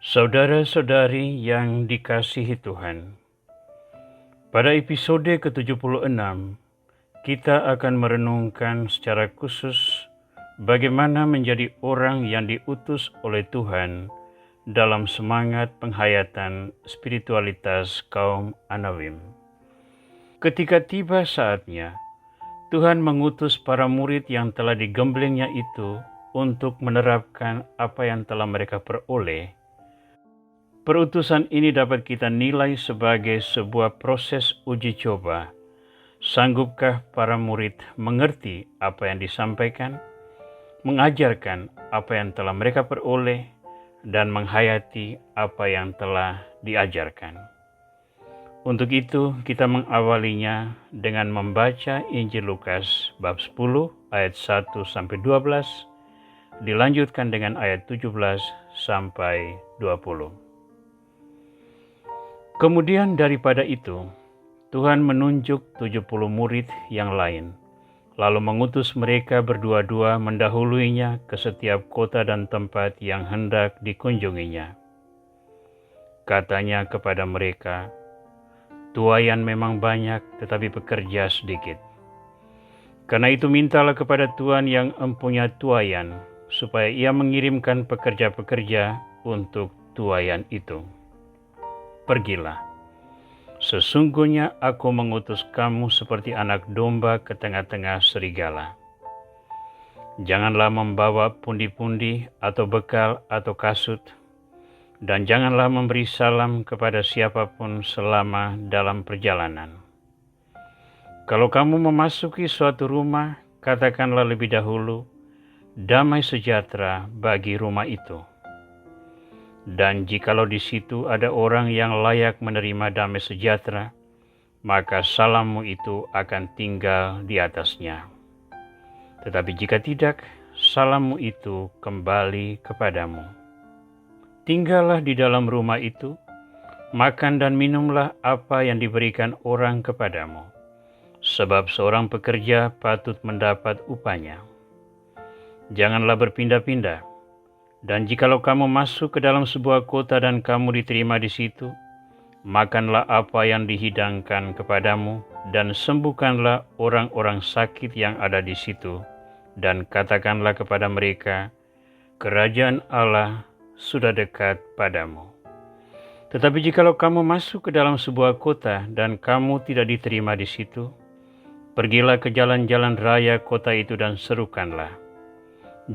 Saudara-saudari yang dikasihi Tuhan, pada episode ke-76, kita akan merenungkan secara khusus bagaimana menjadi orang yang diutus oleh Tuhan dalam semangat penghayatan spiritualitas kaum Anawim. Ketika tiba saatnya, Tuhan mengutus para murid yang telah digemblengnya itu untuk menerapkan apa yang telah mereka peroleh. Perutusan ini dapat kita nilai sebagai sebuah proses uji coba. Sanggupkah para murid mengerti apa yang disampaikan, mengajarkan apa yang telah mereka peroleh, dan menghayati apa yang telah diajarkan? Untuk itu, kita mengawalinya dengan membaca Injil Lukas bab 10 ayat 1-12, dilanjutkan dengan ayat 17-20. Kemudian daripada itu, Tuhan menunjuk 70 murid yang lain, lalu mengutus mereka berdua-dua mendahuluinya ke setiap kota dan tempat yang hendak dikunjunginya. Katanya kepada mereka, "Tuaian memang banyak, tetapi pekerja sedikit. Karena itu mintalah kepada Tuhan yang empunya tuaian, supaya Ia mengirimkan pekerja-pekerja untuk tuaian itu. Pergilah. Sesungguhnya aku mengutus kamu seperti anak domba ke tengah-tengah serigala. Janganlah membawa pundi-pundi atau bekal atau kasut, dan janganlah memberi salam kepada siapapun selama dalam perjalanan. Kalau kamu memasuki suatu rumah, katakanlah lebih dahulu, damai sejahtera bagi rumah itu. Dan jikalau di situ ada orang yang layak menerima damai sejahtera, maka salammu itu akan tinggal di atasnya. Tetapi jika tidak, salammu itu kembali kepadamu. Tinggallah di dalam rumah itu, makan dan minumlah apa yang diberikan orang kepadamu, sebab seorang pekerja patut mendapat upahnya. Janganlah berpindah-pindah. Dan jikalau kamu masuk ke dalam sebuah kota dan kamu diterima di situ, makanlah apa yang dihidangkan kepadamu dan sembuhkanlah orang-orang sakit yang ada di situ, dan katakanlah kepada mereka, kerajaan Allah sudah dekat padamu. Tetapi jikalau kamu masuk ke dalam sebuah kota dan kamu tidak diterima di situ, pergilah ke jalan-jalan raya kota itu dan serukanlah,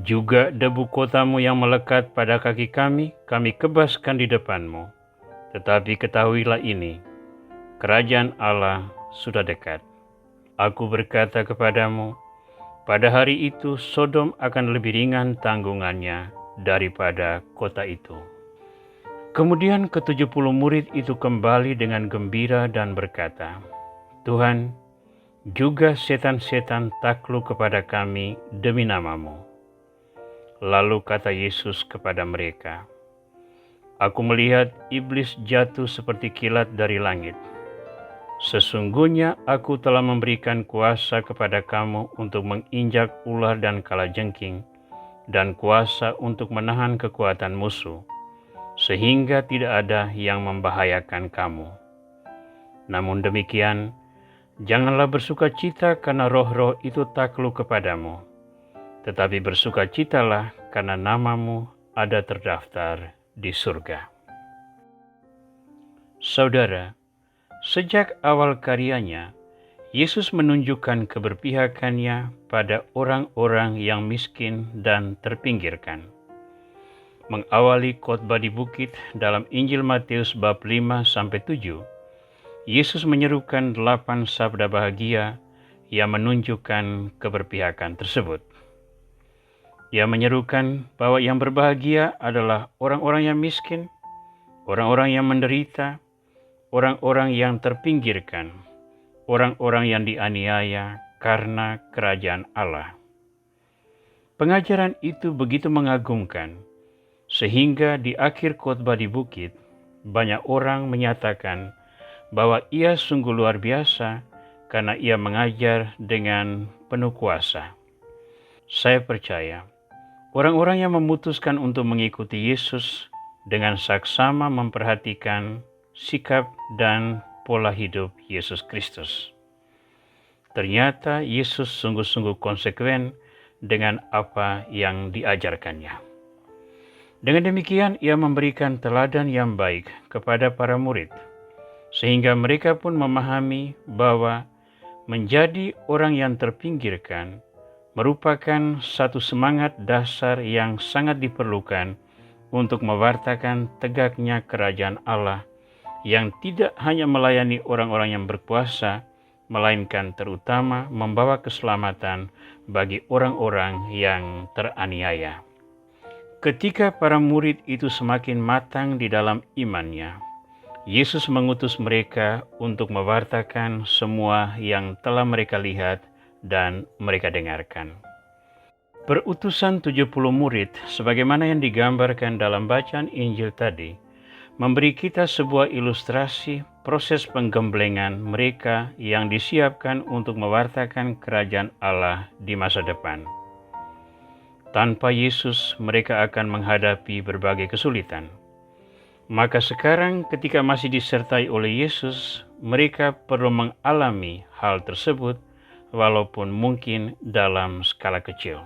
juga debu kotamu yang melekat pada kaki kami kebaskan di depanmu. Tetapi ketahuilah ini, kerajaan Allah sudah dekat. Aku berkata kepadamu, pada hari itu Sodom akan lebih ringan tanggungannya daripada kota itu." Kemudian ke-70 murid itu kembali dengan gembira dan berkata, "Tuhan, juga setan-setan takluk kepada kami demi nama-Mu." Lalu kata Yesus kepada mereka, "Aku melihat iblis jatuh seperti kilat dari langit. Sesungguhnya aku telah memberikan kuasa kepada kamu untuk menginjak ular dan kalajengking, dan kuasa untuk menahan kekuatan musuh, sehingga tidak ada yang membahayakan kamu. Namun demikian, janganlah bersukacita karena roh-roh itu takluk kepadamu, tetapi bersukacitalah karena namamu ada terdaftar di surga." Saudara, sejak awal karyanya, Yesus menunjukkan keberpihakannya pada orang-orang yang miskin dan terpinggirkan. Mengawali khotbah di bukit dalam Injil Matius bab 5-7, Yesus menyerukan 8 sabda bahagia yang menunjukkan keberpihakan tersebut. Ia menyerukan bahwa yang berbahagia adalah orang-orang yang miskin, orang-orang yang menderita, orang-orang yang terpinggirkan, orang-orang yang dianiaya karena kerajaan Allah. Pengajaran itu begitu mengagumkan, sehingga di akhir khotbah di bukit, banyak orang menyatakan bahwa ia sungguh luar biasa karena ia mengajar dengan penuh kuasa. Saya percaya, orang-orang yang memutuskan untuk mengikuti Yesus dengan saksama memperhatikan sikap dan pola hidup Yesus Kristus. Ternyata Yesus sungguh-sungguh konsekuen dengan apa yang diajarkannya. Dengan demikian, ia memberikan teladan yang baik kepada para murid, sehingga mereka pun memahami bahwa menjadi orang yang terpinggirkan merupakan satu semangat dasar yang sangat diperlukan untuk mewartakan tegaknya kerajaan Allah yang tidak hanya melayani orang-orang yang berkuasa, melainkan terutama membawa keselamatan bagi orang-orang yang teraniaya. Ketika para murid itu semakin matang di dalam imannya, Yesus mengutus mereka untuk mewartakan semua yang telah mereka lihat dan mereka dengarkan. Perutusan 70 murid, sebagaimana yang digambarkan dalam bacaan Injil tadi, memberi kita sebuah ilustrasi proses penggemblengan mereka yang disiapkan untuk mewartakan kerajaan Allah di masa depan. Tanpa Yesus, mereka akan menghadapi berbagai kesulitan. Maka sekarang ketika masih disertai oleh Yesus, mereka perlu mengalami hal tersebut walaupun mungkin dalam skala kecil.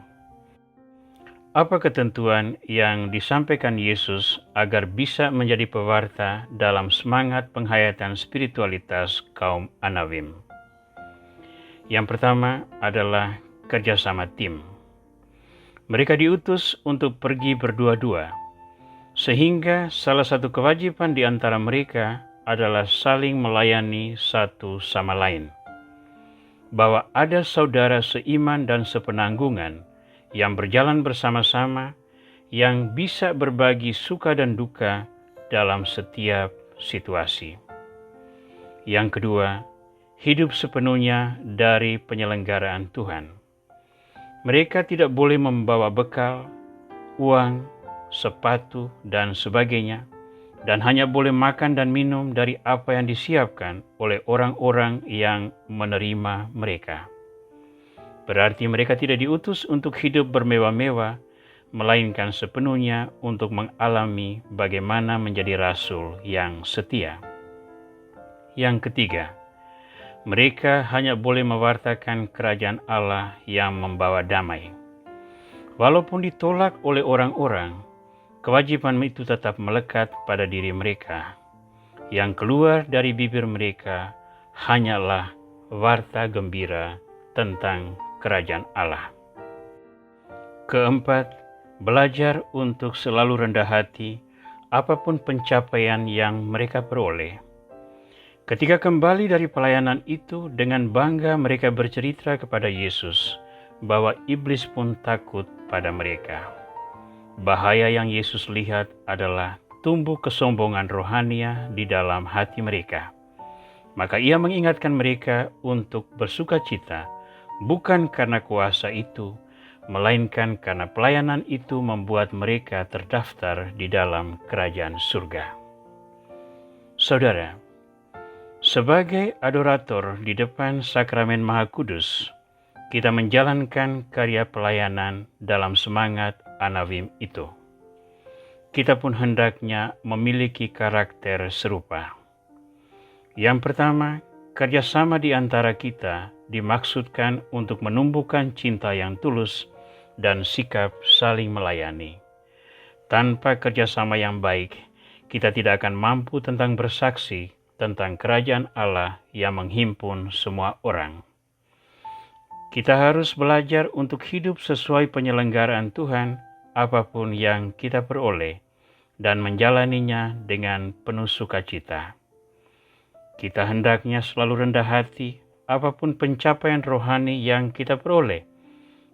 Apa ketentuan yang disampaikan Yesus agar bisa menjadi pewarta dalam semangat penghayatan spiritualitas kaum Anawim? Yang pertama adalah kerjasama tim. Mereka diutus untuk pergi berdua-dua, sehingga salah satu kewajiban di antara mereka adalah saling melayani satu sama lain. Bahwa ada saudara seiman dan sepenanggungan yang berjalan bersama-sama, yang bisa berbagi suka dan duka dalam setiap situasi. Yang kedua, hidup sepenuhnya dari penyelenggaraan Tuhan. Mereka tidak boleh membawa bekal, uang, sepatu, dan sebagainya, dan hanya boleh makan dan minum dari apa yang disiapkan oleh orang-orang yang menerima mereka. Berarti mereka tidak diutus untuk hidup bermewah-mewah, melainkan sepenuhnya untuk mengalami bagaimana menjadi rasul yang setia. Yang ketiga, mereka hanya boleh mewartakan kerajaan Allah yang membawa damai. Walaupun ditolak oleh orang-orang, kewajiban itu tetap melekat pada diri mereka. Yang keluar dari bibir mereka hanyalah warta gembira tentang kerajaan Allah. Keempat, belajar untuk selalu rendah hati apapun pencapaian yang mereka peroleh. Ketika kembali dari pelayanan itu, dengan bangga mereka bercerita kepada Yesus bahwa iblis pun takut pada mereka. Bahaya yang Yesus lihat adalah tumbuh kesombongan rohania di dalam hati mereka. Maka ia mengingatkan mereka untuk bersukacita, bukan karena kuasa itu, melainkan karena pelayanan itu membuat mereka terdaftar di dalam kerajaan surga. Saudara, sebagai adorator di depan sakramen Maha Kudus, kita menjalankan karya pelayanan dalam semangat Anawim itu. Kita pun hendaknya memiliki karakter serupa. Yang pertama, kerjasama di antara kita dimaksudkan untuk menumbuhkan cinta yang tulus dan sikap saling melayani. Tanpa kerjasama yang baik, kita tidak akan mampu tentang bersaksi tentang kerajaan Allah yang menghimpun semua orang. Kita harus belajar untuk hidup sesuai penyelenggaraan Tuhan apapun yang kita peroleh dan menjalaninya dengan penuh sukacita. Kita hendaknya selalu rendah hati apapun pencapaian rohani yang kita peroleh,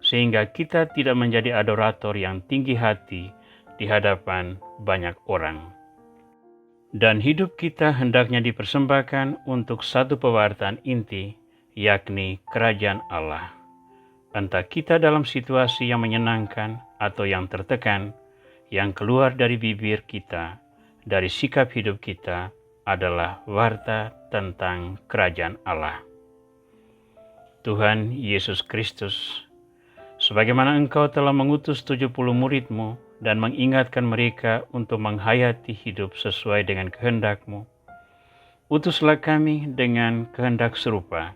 sehingga kita tidak menjadi adorator yang tinggi hati di hadapan banyak orang. Dan hidup kita hendaknya dipersembahkan untuk satu pewartaan inti, yakni kerajaan Allah. Entah kita dalam situasi yang menyenangkan atau yang tertekan, yang keluar dari bibir kita, dari sikap hidup kita adalah warta tentang kerajaan Allah. Tuhan Yesus Kristus, sebagaimana Engkau telah mengutus 70 murid-Mu dan mengingatkan mereka untuk menghayati hidup sesuai dengan kehendak-Mu. Utuslah kami dengan kehendak serupa,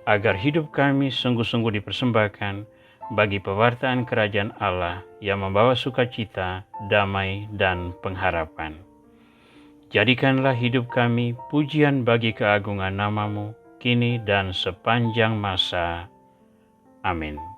agar hidup kami sungguh-sungguh dipersembahkan bagi pewartaan kerajaan Allah yang membawa sukacita, damai, dan pengharapan. Jadikanlah hidup kami pujian bagi keagungan nama-Mu, kini dan sepanjang masa. Amin.